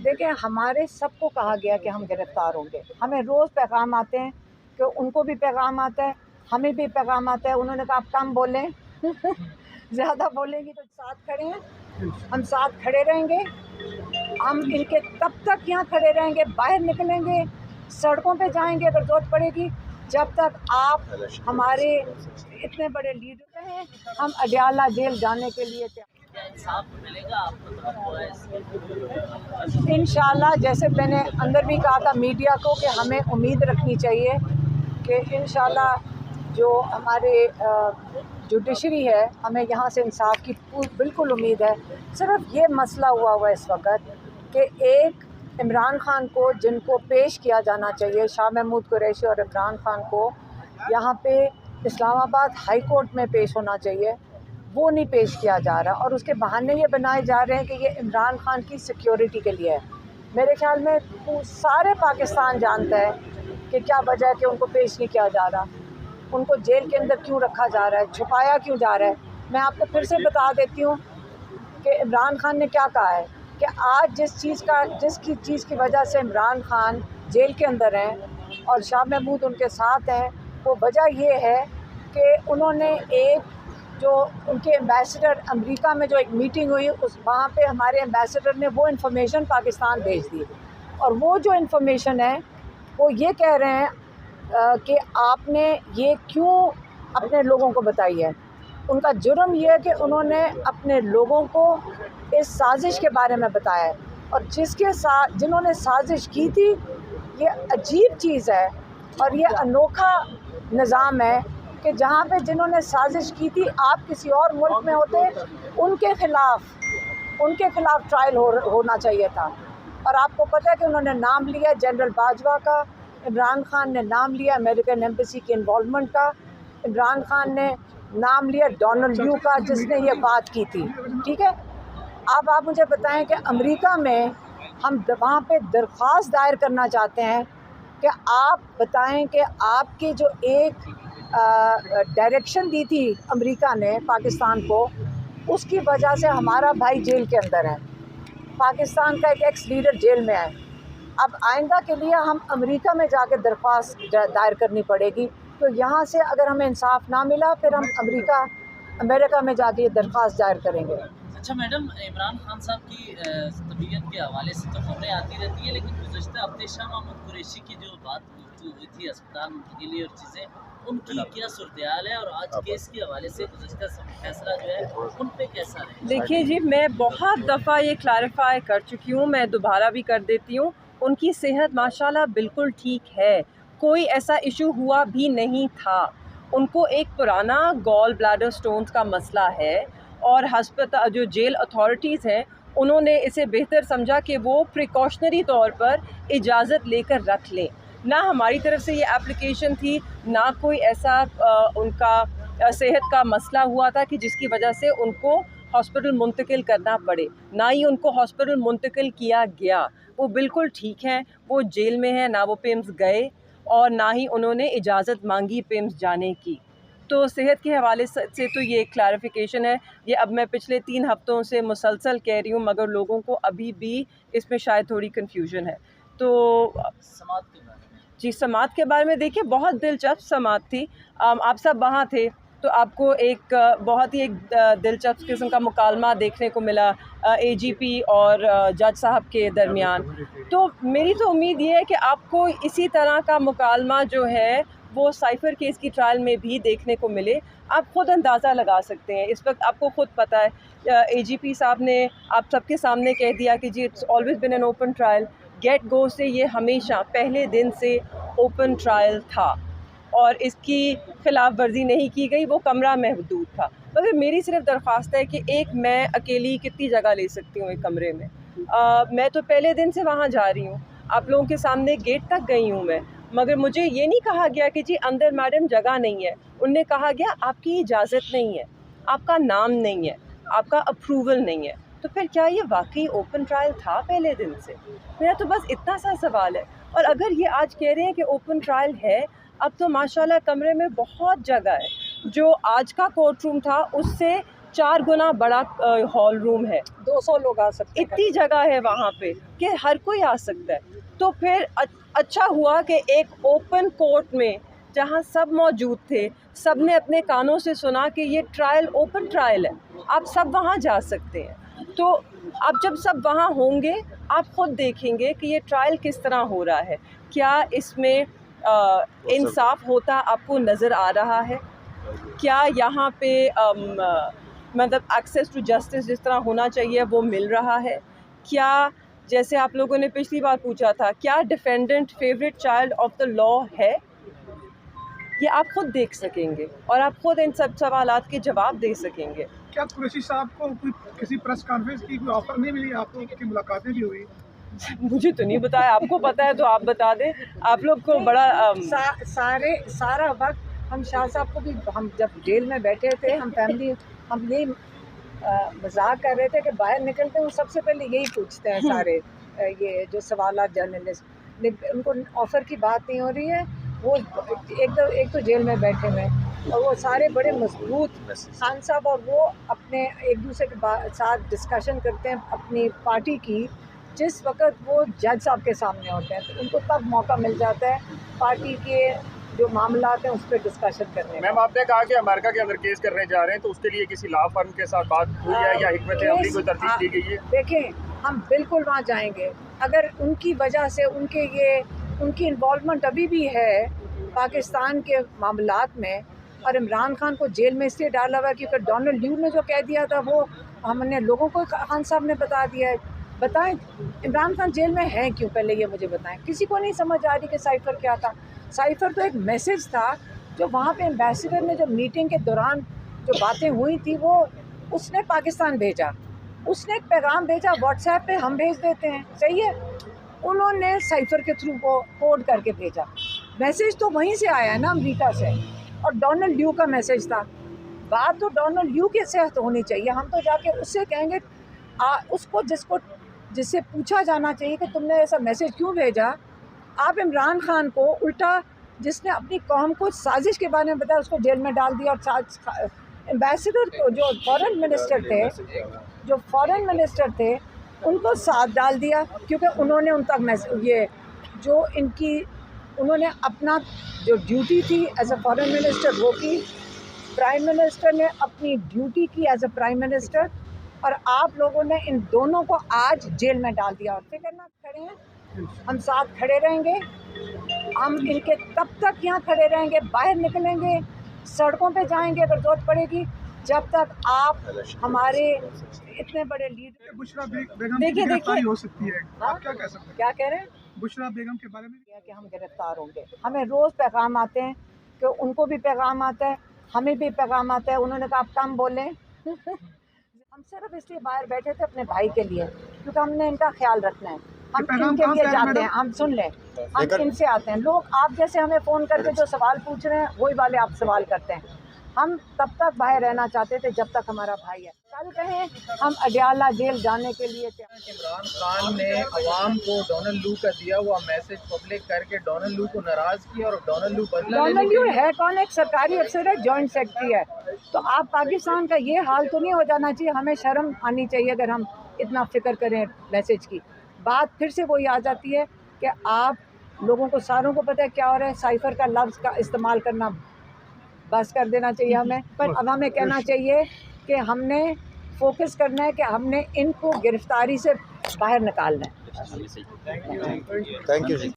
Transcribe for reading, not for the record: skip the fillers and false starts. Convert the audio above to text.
देखिए, हमारे सबको कहा गया कि हम गिरफ्तार होंगे। हमें रोज़ पैगाम आते हैं कि उनको भी पैगाम आता है, हमें भी पैगाम आता है। उन्होंने कहा आप कम बोलें ज़्यादा बोलेंगी तो साथ खड़े हैं, हम साथ खड़े रहेंगे। हम इनके तब तक यहाँ खड़े रहेंगे, बाहर निकलेंगे, सड़कों पे जाएंगे अगर ज़रूरत पड़ेगी, जब तक आप हमारे इतने बड़े लीडर हैं। हम अडयाला जेल जाने के लिए क्या इंसाफ मिलेगा आपको? इंशाल्लाह, जैसे मैंने अंदर भी कहा था मीडिया को कि हमें उम्मीद रखनी चाहिए कि इंशाल्लाह जो हमारे जुडिशरी है, हमें यहाँ से इंसाफ की बिल्कुल उम्मीद है। सिर्फ ये मसला हुआ इस वक्त कि एक इमरान ख़ान को जिनको पेश किया जाना चाहिए, शाह महमूद कुरैशी और इमरान ख़ान को यहाँ पे इस्लामाबाद हाई कोर्ट में पेश होना चाहिए, वो नहीं पेश किया जा रहा। और उसके बहाने ये बनाए जा रहे हैं कि ये इमरान ख़ान की सिक्योरिटी के लिए है। मेरे ख्याल में सारे पाकिस्तान जानता है कि क्या वजह है कि उनको पेश नहीं किया जा रहा, उनको जेल के अंदर क्यों रखा जा रहा है, छुपाया क्यों जा रहा है। मैं आपको फिर से बता देती हूँ कि इमरान ख़ान ने क्या कहा है कि आज जिस चीज़ की वजह से इमरान ख़ान जेल के अंदर हैं और शाह महमूद उनके साथ हैं, वो वजह ये है कि उन्होंने एक जो उनके एम्बेसडर अमेरिका में जो एक मीटिंग हुई, उस वहाँ पे हमारे एम्बेसडर ने वो इन्फॉर्मेशन पाकिस्तान भेज दी। और वो जो इन्फॉर्मेशन है वो ये कह रहे हैं कि आपने ये क्यों अपने लोगों को बताई है। उनका जुर्म ये है कि उन्होंने अपने लोगों को इस साजिश के बारे में बताया है, और जिन्होंने साजिश की थी, ये अजीब चीज़ है और ये अनोखा निज़ाम है कि जहाँ पे जिन्होंने साजिश की थी आप किसी और मुल्क में होते, उनके ख़िलाफ़ ट्रायल होना चाहिए था। और आपको पता है कि उन्होंने नाम लिया जनरल बाजवा का, इमरान ख़ान ने नाम लिया अमेरिकन एम्बेसी की इन्वॉल्वमेंट का, इमरान ख़ान ने नाम लिया डोनाल्ड यू का जिसने ये बात की थी। ठीक है, अब आप मुझे बताएं कि अमेरिका में हम वहाँ पे दरख्वास्त दायर करना चाहते हैं कि आप बताएं कि आपकी जो एक डायरेक्शन दी थी अमेरिका ने पाकिस्तान को, उसकी वजह से हमारा भाई जेल के अंदर है, पाकिस्तान का एक एक्स लीडर जेल में है। अब आइंदा के लिए हम अमेरिका में जाके दरख्वास्त दायर करनी पड़ेगी। तो यहाँ से अगर हमें इंसाफ ना मिला, फिर हम अमेरिका में जाके दरख्वास्त दायर करेंगे। अच्छा मैडम, इमरान खान साहब की तबीयत के हवाले से तो खबरें आती रहती है, लेकिन गुज़श्ता हफ्ते शाह महमूद कुरैशी की जो बात हुई थी अस्पताल मुंतकिली और चीज़ें, उनकी क्या सूरत-ए-हाल है और आज केस के हवाले से गुज़श्ता फैसला जो है उन पे कैसा है? देखिए जी, मैं बहुत दफ़ा ये क्लैरिफाई कर चुकी हूँ, मैं दोबारा भी कर देती हूँ। उनकी सेहत माशाल्लाह बिल्कुल ठीक है, कोई ऐसा इशू हुआ भी नहीं था। उनको एक पुराना गॉल ब्लैडर स्टोन्स का मसला है और हस्पताल जो जेल अथॉरिटीज़ हैं, उन्होंने इसे बेहतर समझा कि वो प्रिकॉशनरी तौर पर इजाज़त लेकर रख लें। ना हमारी तरफ से ये एप्लीकेशन थी, ना कोई ऐसा उनका सेहत का मसला हुआ था कि जिसकी वजह से उनको हॉस्पिटल मुंतकिल करना पड़े, ना ही उनको हॉस्पिटल मुंतकिल किया गया। वो बिल्कुल ठीक हैं, वो जेल में हैं, ना वो पिम्स गए और ना ही उन्होंने इजाज़त मांगी पिम्स जाने की। तो सेहत के हवाले से तो ये क्लैरिफिकेशन है। ये अब मैं पिछले 3 हफ़्तों से मुसलसल कह रही हूँ, मगर लोगों को अभी भी इसमें शायद थोड़ी कन्फ्यूजन है। तो समात के बारे में जी, समात के बारे में देखिए, बहुत दिलचस्प समात थी। आप सब वहाँ थे, तो आपको एक बहुत ही एक दिलचस्प किस्म का मुकालमा देखने को मिला एजीपी और जज साहब के दरमियान। तो मेरी तो उम्मीद ये है कि आपको इसी तरह का मुकालमा जो है वो साइफ़र केस की ट्रायल में भी देखने को मिले। आप ख़ुद अंदाज़ा लगा सकते हैं, इस वक्त आपको ख़ुद पता है एजीपी साहब ने आप सबके सामने कह दिया कि जी it's always been an open trial. Get go से ये हमेशा पहले दिन से ओपन ट्रायल था और इसकी ख़िलाफ़ वर्जी नहीं की गई, वो कमरा महदूद था। मगर मेरी सिर्फ दरख्वास्त है कि एक मैं अकेली कितनी जगह ले सकती हूँ एक कमरे में। मैं तो पहले दिन से वहाँ जा रही हूँ, आप लोगों के सामने गेट तक गई हूँ मैं, मगर मुझे ये नहीं कहा गया कि जी अंदर मैडम जगह नहीं है। उनने कहा गया आपकी इजाज़त नहीं है, आपका नाम नहीं है, आपका अप्रूवल नहीं है। तो फिर क्या ये वाकई ओपन ट्रायल था पहले दिन से? मेरा तो बस इतना सा सवाल है। और अगर ये आज कह रहे हैं कि ओपन ट्रायल है, अब तो माशाल्लाह कमरे में बहुत जगह है। जो आज का कोर्ट रूम था उससे 4 गुना बड़ा हॉल रूम है, 200 लोग आ सकते हैं। इतनी जगह है वहाँ पे कि हर कोई आ सकता है। तो फिर अच्छा हुआ कि एक ओपन कोर्ट में जहाँ सब मौजूद थे, सब ने अपने कानों से सुना कि ये ट्रायल ओपन ट्रायल है, आप सब वहाँ जा सकते हैं। तो अब जब सब वहाँ होंगे, आप ख़ुद देखेंगे कि ये ट्रायल किस तरह हो रहा है, क्या इसमें इंसाफ होता आपको नज़र आ रहा है, क्या यहाँ पे मतलब एक्सेस टू जस्टिस जिस तरह होना चाहिए वो मिल रहा है, क्या जैसे आप लोगों ने पिछली बार पूछा था, क्या defendant favourite child of the law है, ये आप खुद देख सकेंगे और आप खुद इन सब सवालात के जवाब दे सकेंगे। क्या कुरैशी साहब को कोई किसी प्रेस कॉन्फ्रेंस की कोई ऑफर नहीं मिली? आप लोगों की मुलाकातें भी हुई? मुझे तो नहीं बताया, आपको पता है तो आप बता दें। आप लोग को बड़ा सारा वक्त हम शाह साहब को भी, हम जब जेल में बैठे थे, हम फैमिली हम यही मजाक कर रहे थे कि बाहर निकलते हैं वो सबसे पहले यही पूछते हैं सारे ये जो सवालात जर्नलिस्ट, उनको ऑफ़र की बात नहीं हो रही है। वो एक तो जेल में बैठे हुए और वो सारे बड़े मजबूत खान साहब, और वो अपने एक दूसरे के साथ डिस्कशन करते हैं अपनी पार्टी की। जिस वक्त वो जज साहब के सामने होते हैं तो उनको तब मौका मिल जाता है पार्टी के जो मामलात हैं उस पर डिस्कशन करने। मैम, आपने कहा कि अमेरिका के अंदर केस करने जा रहे हैं, तो उसके लिए किसी लॉ फर्म के साथ बात हुई है या हिकमत अमली को तरतीब दी गई है? देखें, हम बिल्कुल वहाँ जाएंगे अगर उनकी वजह से उनकी इन्वॉल्वमेंट अभी भी है पाकिस्तान के मामलात में, और इमरान खान को जेल में इसलिए डाला हुआ क्योंकि डोनाल्ड ड्यू ने जो कह दिया था वो हमने लोगों को खान साहब ने बता दिया है। बताएं इमरान खान जेल में हैं क्यों, पहले ये मुझे बताएं। किसी को नहीं समझ आ रही कि साइफ़र क्या था। साइफ़र तो एक मैसेज था जो वहाँ पे एम्बेसडर ने जो मीटिंग के दौरान जो बातें हुई थी वो उसने पाकिस्तान भेजा, उसने एक पैगाम भेजा व्हाट्सएप पे, हम भेज देते हैं, सही है। उन्होंने साइफ़र के थ्रू को कोड करके भेजा, मैसेज तो वहीं से आया है ना, अमेरिका से, और डोनाल्ड ड्यू का मैसेज था। बात तो डोनाल्ड ड्यू के साथ होनी चाहिए, हम तो जाके उससे कहेंगे उसको जिससे पूछा जाना चाहिए कि तुमने ऐसा मैसेज क्यों भेजा। आप इमरान खान को उल्टा, जिसने अपनी कौम को साजिश के बारे में बताया, उसको जेल में डाल दिया, और एम्बेसडर को जो फॉरेन मिनिस्टर थे उनको साथ डाल दिया क्योंकि उन्होंने उन तक ये जो उन्होंने अपना जो ड्यूटी थी एज अ फॉरेन मिनिस्टर वो की, प्राइम मिनिस्टर ने अपनी ड्यूटी की एज अ प्राइम मिनिस्टर, और आप लोगों ने इन दोनों को आज जेल में डाल दिया। और फिक्र ना खड़े हैं, हम साथ खड़े रहेंगे, हम इनके तब तक यहाँ खड़े रहेंगे, बाहर निकलेंगे, सड़कों पे जाएंगे अगर जरूरत पड़ेगी, जब तक आप हमारे इतने बड़े लीडर। बुशरा बेगम की गिरफ्तारी हो सकती है, आप क्या कह सकते हैं? क्या कह रहे हैं? बुशरा बेगम के बारे में कि हम गिरफ्तार होंगे। हमें रोज़ पैगाम आते हैं कि उनको भी पैगाम आता है, हमें भी पैगाम आता है। उन्होंने कहा आप कम बोलें हम सिर्फ इसलिए बाहर बैठे थे अपने भाई के लिए, क्योंकि हमने इनका ख्याल रखना है। हम इनके लिए जाते हैं, हम सुन लें, हम इनसे आते हैं। लोग आप जैसे हमें फ़ोन करके जो सवाल पूछ रहे हैं वही वाले आप सवाल करते हैं। हम तब तक बाहर रहना चाहते थे जब तक हमारा भाई है। कल कहें हम अडियाला जेल जाने के लिए इमरान खान ने अवाम को डोनाल्ड लू का दिया हुआ मैसेज पब्लिक करके डोनाल्ड लू को नाराज़ किया, और डोनाल्ड लू डोनाल्ड लू है कौन? एक सरकारी अफसर है, जॉइंट सेक्रेटरी है। तो आप पाकिस्तान का ये हाल तो नहीं हो जाना चाहिए, हमें शर्म आनी चाहिए अगर हम इतना फ़िक्र करें मैसेज की। बात फिर से वही आ जाती है कि आप लोगों को सारों को पता है क्या हो रहा है। साइफ़र का लफ्ज़ का इस्तेमाल करना बस कर देना चाहिए हमें। पर अब हमें कहना चाहिए कि हमने फोकस करना है कि हमने इनको गिरफ्तारी से बाहर निकालना है। Thank you ji.